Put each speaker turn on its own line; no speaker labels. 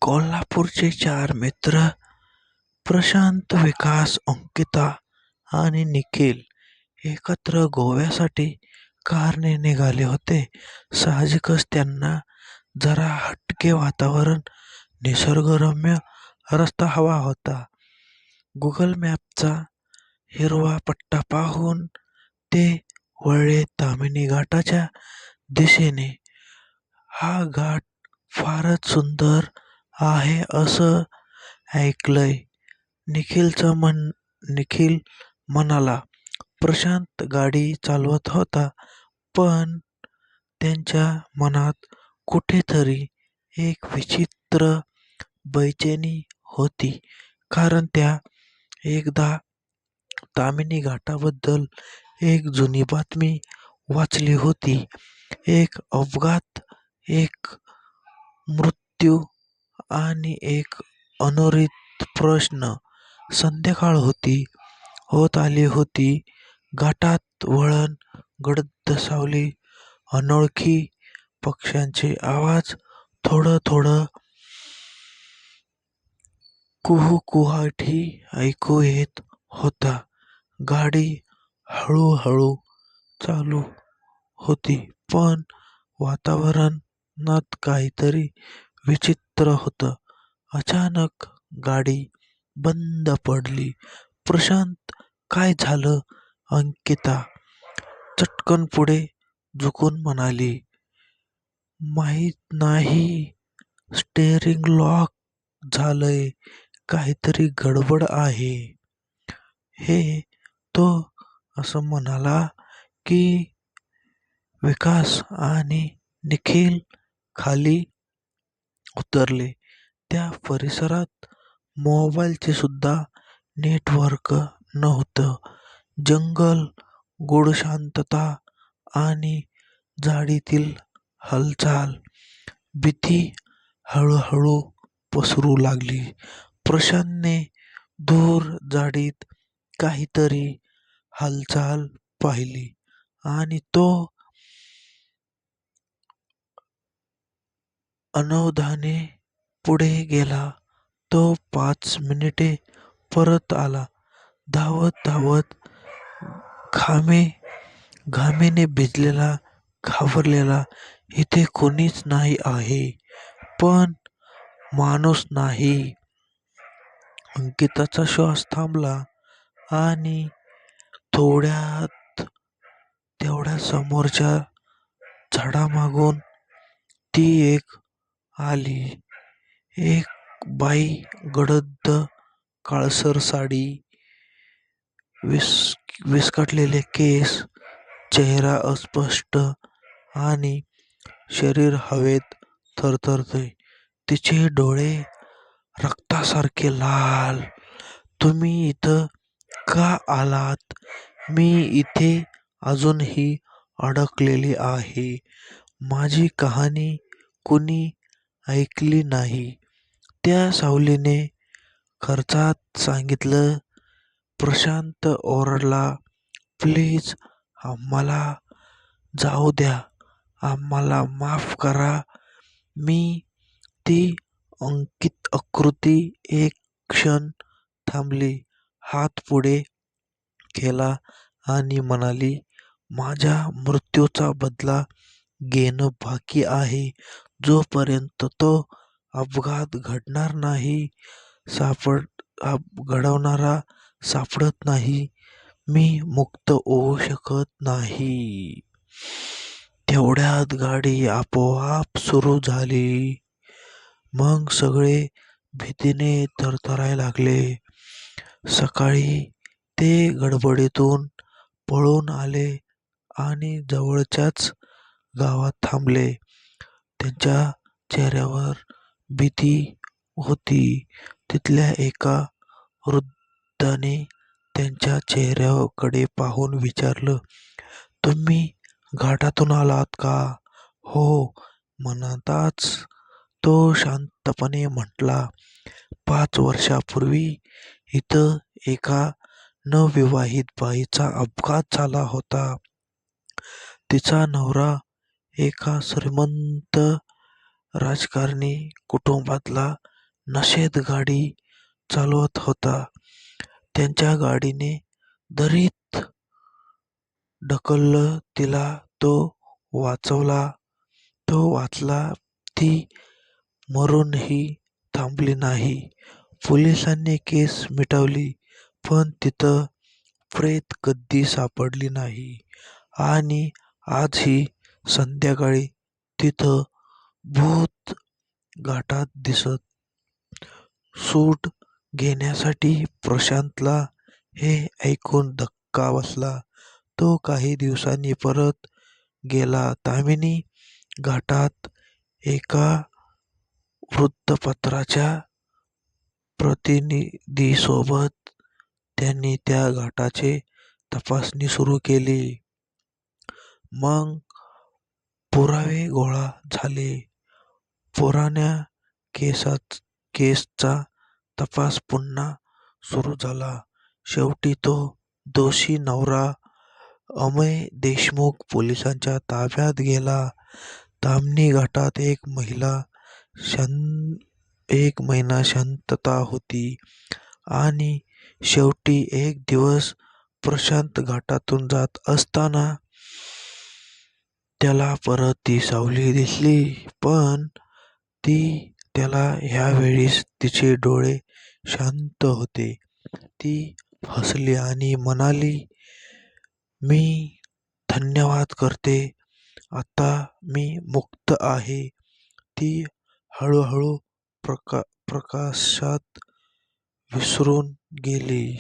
कोल्हापूरचे चार मित्र प्रशांत, विकास, अंकिता आणि निखिल एकत्र गोव्यासाठी कारने निघाले होते. साहजिकच त्यांना जरा हटके वातावरण, निसर्गरम्य रस्ता हवा होता. गुगल मॅपचा हिरवा पट्टा पाहून ते वळले ताम्हिणी घाटाच्या दिशेने. हा घाट फारच सुंदर आहे असं ऐकलंय, निखिल म्हणाला. प्रशांत गाडी चालवत होता, पण त्यांच्या मनात कुठेतरी एक विचित्र बेचैनी होती. कारण त्या एकदा ताम्हिणी घाटाबद्दल एक जुनी बातमी वाचली होती. एक अपघात, एक मृत्यू आणि एक अनोरित प्रश्न. संध्याकाळ होत आली होती. घाटात वळण, गडद सावली, अनोळखी पक्ष्यांचे आवाज, थोडं थोडं कुहूकुहाटी ऐकू येत होता. गाडी हळूहळू चालू होती, पण वातावरणात काहीतरी विचित्र होतं. अचानक गाडी बंद पडली. प्रशांत, काय झालं? अंकिता चटकन पुढे झुकून म्हणाली. माहीत नाही, स्टीअरिंग लॉक झालंय, काहीतरी गडबड आहे. हे तो असं म्हणाला की विकास आणि निखिल खाली उतरले. त्या परिसरात मोबाईलचे सुद्धा नेटवर्क नव्हतं. जंगल, गूढ शांतता आणि झाडीतील हालचाल. भीती हळूहळू पसरू लागली. प्रशांतने दूर झाडीत काहीतरी हालचाल पाहिली आणि तो अनवधाने पुढे गेला. तो 5 मिनिटे परत आला, धावत धावत, घामेने भिजलेला, घाबरलेला. इथे कोणीच नाही आहे, पण माणूस नाही. अंकिताचा श्वास थांबला आणि तेवढ्या समोरच्या झाडामागून ती एक आली. एक बाई, गडद काळसर साडी, विस्कटलेले केस, चेहरा अस्पष्ट आणि शरीर हवेत थरथरतंय. तिचे डोळे रक्तासारखे लाल. तुम्ही इथं का आलात? मी इथे अजूनही अडकलेली आहे. माझी कहाणी कुणी ऐकली नाही. त्या सावलीने खर्चात सांगितलं. प्रशांत ओरडला. प्लीज, आम्हाला जाऊ द्या. आम्हाला माफ करा. मी ती आकृती एक क्षण थांबली, हात पुढे केला आणि म्हणाली, माझ्या मृत्यूचा बदला घेणं बाकी आहे. जोपर्यंत तो अपघात घडवणारा सापडत नाही, मी मुक्त होऊ शकत नाही. तेवढ्यात गाडी आपोआप सुरू झाली. मग सगळे भीतीने थरथरायला लागले. सकाळी ते गडबडीतून पळून आले आणि जवळच्याच गावात थांबले. त्यांच्या चेहऱ्यावर भीती होती. तिथल्या एका वृद्धाने त्यांच्या चेहऱ्याकडे पाहून विचारलं, तुम्ही घाटातून आलात का? हो म्हणताच तो शांतपणे म्हटला, 5 वर्षांपूर्वी इथं एका नवविवाहित बाईचा अपघात झाला होता. तिचा नवरा एका श्रीमंत राजकारणी कुटुंबातला नशेत गाडी चालवत होता. त्यांच्या गाडीने दरीत ढकललं तिला. वाचला. तो वाचला. ती मरूनही थांबली नाही. पोलिसांनी केस मिटवली, पण तिथं प्रेत कधी सापडली नाही. आणि आजही संध्याकाळी तिथं भूत घाटात दिसत. सूट घेण्यासाठी प्रशांतला हे ऐकून धक्का बसला. तो काही दिवसांनी परत गेला. ताम्हिणी घाटात एका वृत्तपत्राच्या प्रतिनिधीसोबत त्यांनी त्या घाटाची तपासणी सुरू केली. मग पुरावे गोळा झाले. पुराण्या केसचा तपास पुन्हा सुरू झाला. शेवटी तो दोषी नवरा अमय देशमुख पोलिसांच्या ताब्यात गेला. ताम्हिणी घाटात एक महिना शांतता होती. आणि शेवटी एक दिवस प्रशांत घाटातून जात असताना त्याला परत ती सावली दिसली. पण त्याला ह्यावेळेस तिचे डोळे शांत होते. ती हसली आणि म्हणाली, "मी धन्यवाद करते. आता मी मुक्त आहे." ती हळूहळू प्रकाशात विसरून गेली.